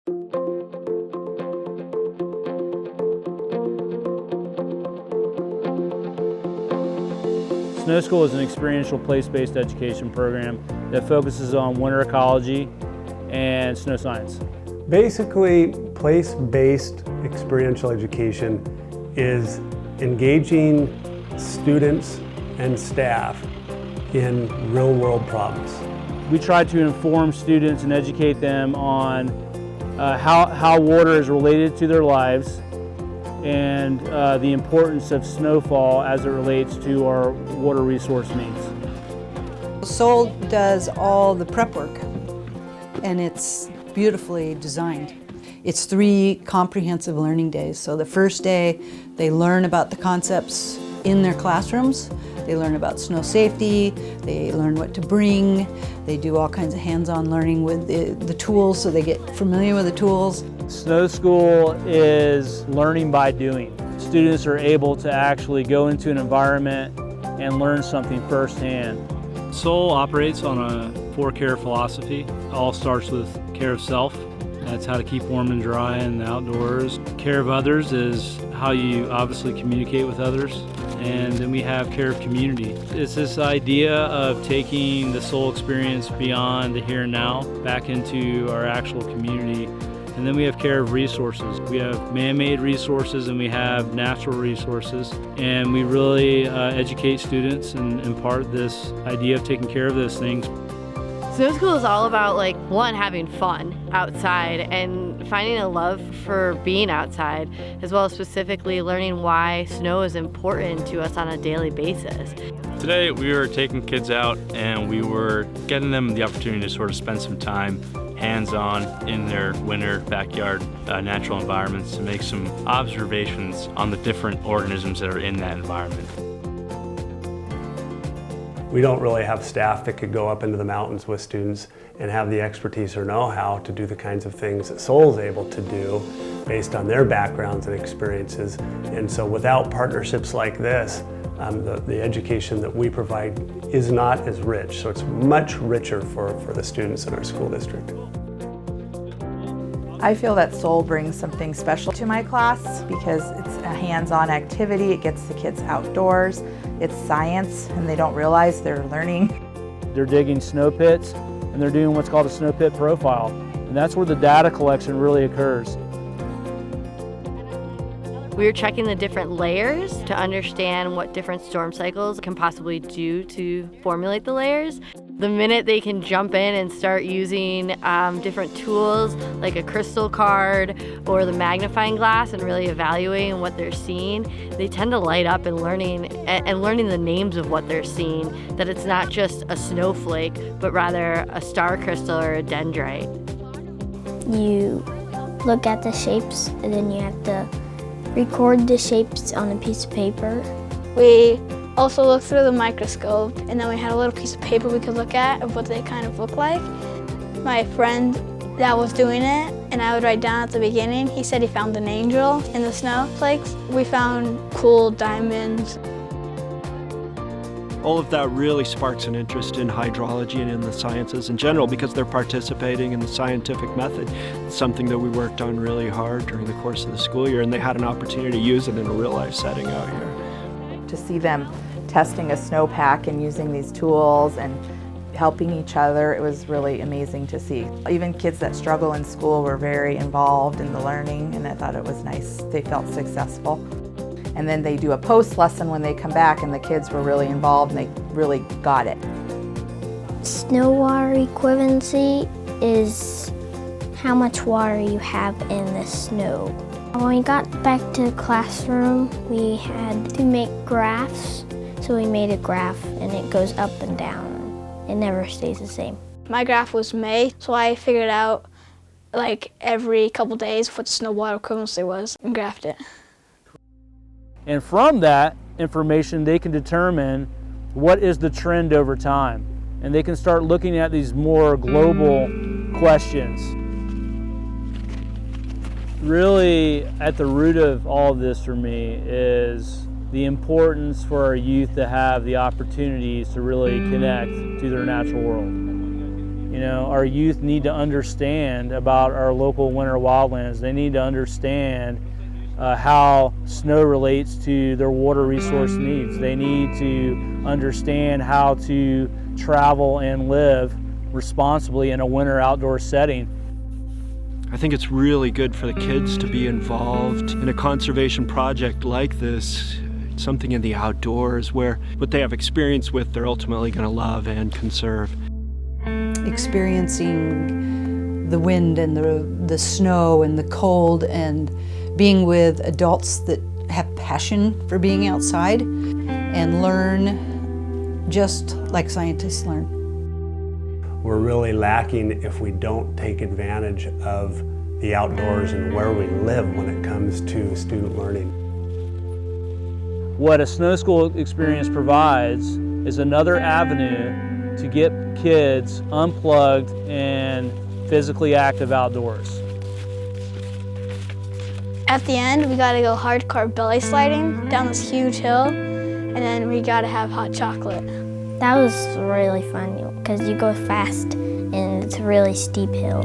SnowSchool is an experiential place-based education program that focuses on winter ecology and snow science. Basically, place-based experiential education is engaging students and staff in real-world problems. We try to inform students and educate them on how water is related to their lives and the importance of snowfall as it relates to our water resource needs. SOL does all the prep work, and it's beautifully designed. It's 3 comprehensive learning days. So the first day, they learn about the concepts in their classrooms. They learn about snow safety, they learn what to bring, they do all kinds of hands-on learning with the tools, so they get familiar with the tools. SnowSchool is learning by doing. Students are able to actually go into an environment and learn something firsthand. SOL operates on a 4-care philosophy. It all starts with care of self. That's how to keep warm and dry in the outdoors. Care of others is how you obviously communicate with others. And then we have care of community. It's this idea of taking the SOL experience beyond the here and now, back into our actual community. And then we have care of resources. We have man-made resources and we have natural resources. And we really educate students and impart this idea of taking care of those things. SnowSchool is all about, one, having fun outside and finding a love for being outside, as well as specifically learning why snow is important to us on a daily basis. Today we were taking kids out and we were getting them the opportunity to sort of spend some time hands-on in their winter backyard natural environments to make some observations on the different organisms that are in that environment. We don't really have staff that could go up into the mountains with students and have the expertise or know-how to do the kinds of things that SOL is able to do based on their backgrounds and experiences. And so without partnerships like this, the education that we provide is not as rich. So it's much richer for the students in our school district. I feel that SOL brings something special to my class because it's a hands-on activity. It gets the kids outdoors. It's science, and they don't realize they're learning. They're digging snow pits, and they're doing what's called a snow pit profile. And that's where the data collection really occurs. We were checking the different layers to understand what different storm cycles can possibly do to formulate the layers. The minute they can jump in and start using different tools like a crystal card or the magnifying glass and really evaluating what they're seeing, they tend to light up and learning the names of what they're seeing, that it's not just a snowflake, but rather a star crystal or a dendrite. You look at the shapes and then you have to record the shapes on a piece of paper. We also looked through the microscope, and then we had a little piece of paper we could look at of what they kind of look like. My friend that was doing it, and I would write down at the beginning, he said he found an angel in the snowflakes. We found cool diamonds. All of that really sparks an interest in hydrology and in the sciences in general because they're participating in the scientific method. It's something that we worked on really hard during the course of the school year, and they had an opportunity to use it in a real-life setting out here. To see them testing a snowpack and using these tools and helping each other, it was really amazing to see. Even kids that struggle in school were very involved in the learning, and I thought it was nice. They felt successful. And then they do a post lesson when they come back, and the kids were really involved and they really got it. Snow water equivalency is how much water you have in the snow. When we got back to the classroom, we had to make graphs. So we made a graph and it goes up and down. It never stays the same. My graph was May, so I figured out every couple days what the snow water equivalency was and graphed it. And from that information, they can determine what is the trend over time. And they can start looking at these more global questions. Really, at the root of all of this for me is the importance for our youth to have the opportunities to really connect to their natural world. You know, our youth need to understand about our local winter wildlands. They need to understand how snow relates to their water resource needs. They need to understand how to travel and live responsibly in a winter outdoor setting. I think it's really good for the kids to be involved in a conservation project like this, something in the outdoors where what they have experience with they're ultimately going to love and conserve. Experiencing the wind and the snow and the cold and being with adults that have passion for being outside and learn just like scientists learn. We're really lacking if we don't take advantage of the outdoors and where we live when it comes to student learning. What a SnowSchool Experience provides is another avenue to get kids unplugged and physically active outdoors. At the end, we got to go hardcore belly sliding down this huge hill, and then we got to have hot chocolate. That was really fun because you go fast and it's a really steep hill.